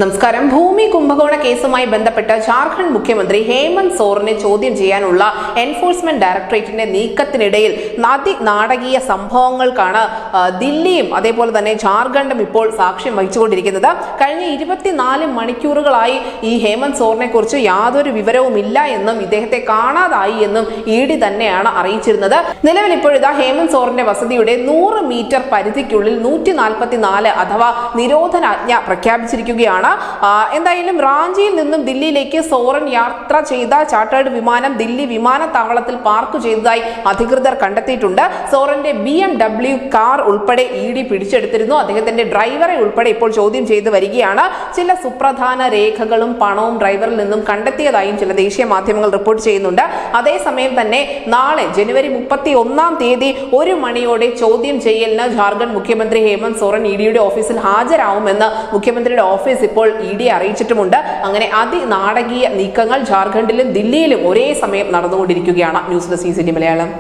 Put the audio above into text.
നമസ്കാരം. ഭൂമി കുംഭകോണ കേസുമായി ബന്ധപ്പെട്ട് ജാർഖണ്ഡ് മുഖ്യമന്ത്രി ഹേമന്ത് സോറനെ ചോദ്യം ചെയ്യാനുള്ള എൻഫോഴ്സ്മെന്റ് ഡയറക്ടറേറ്റിന്റെ നീക്കത്തിനിടയിൽ നാടകീയ സംഭവങ്ങൾക്കാണ് ദില്ലിയും അതേപോലെ തന്നെ ജാർഖണ്ഡും ഇപ്പോൾ സാക്ഷ്യം വഹിച്ചുകൊണ്ടിരിക്കുന്നത്. കഴിഞ്ഞ 24 മണിക്കൂറുകളായി ഈ ഹേമന്ത് സോറനെ കുറിച്ച് യാതൊരു വിവരവും ഇല്ല എന്നും ഇദ്ദേഹത്തെ കാണാതായി എന്നും ED തന്നെയാണ് അറിയിച്ചിരുന്നത്. നിലവിൽ ഇപ്പോഴിതാ ഹേമന്ത് സോറന്റെ വസതിയുടെ 100 മീറ്റർ പരിധിക്കുള്ളിൽ 144 അഥവാ നിരോധനാജ്ഞ പ്രഖ്യാപിച്ചിരിക്കുകയാണ്. എന്തായാലും റാഞ്ചിയിൽ നിന്നും ദില്ലിയിലേക്ക് സോറൻ യാത്ര ചെയ്ത ചാർട്ടേഡ് വിമാനം ദില്ലി വിമാനത്താവളത്തിൽ പാർക്ക് ചെയ്തതായി അധികൃതർ കണ്ടെത്തിയിട്ടുണ്ട്. സോറന്റെ BMW കാർ ഉൾപ്പെടെ ED പിടിച്ചെടുത്തിരുന്നു. അദ്ദേഹത്തിന്റെ ഡ്രൈവറെ ഉൾപ്പെടെ ഇപ്പോൾ ചോദ്യം ചെയ്ത് വരികയാണ്. ചില സുപ്രധാന രേഖകളും പണവും ഡ്രൈവറിൽ നിന്നും കണ്ടെത്തിയതായും ചില ദേശീയ മാധ്യമങ്ങൾ റിപ്പോർട്ട് ചെയ്യുന്നുണ്ട്. അതേസമയം തന്നെ നാളെ ജനുവരി 31-ാം തീയതി 1 മണിയോടെ ചോദ്യം ചെയ്യലിന് ജാർഖണ്ഡ് മുഖ്യമന്ത്രി ഹേമന്ത് സോറൻ EDയുടെ ഓഫീസിൽ ഹാജരാവുമെന്ന് മുഖ്യമന്ത്രിയുടെ ഓഫീസ് ഇപ്പോൾ ED അറിയിച്ചിട്ടുമുണ്ട്. അങ്ങനെ അതിനാടകീയ നീക്കങ്ങൾ ജാർഖണ്ഡിലും ദില്ലിയിലും ഒരേ സമയം നടന്നുകൊണ്ടിരിക്കുകയാണ്. News desk CCTV Malayalam.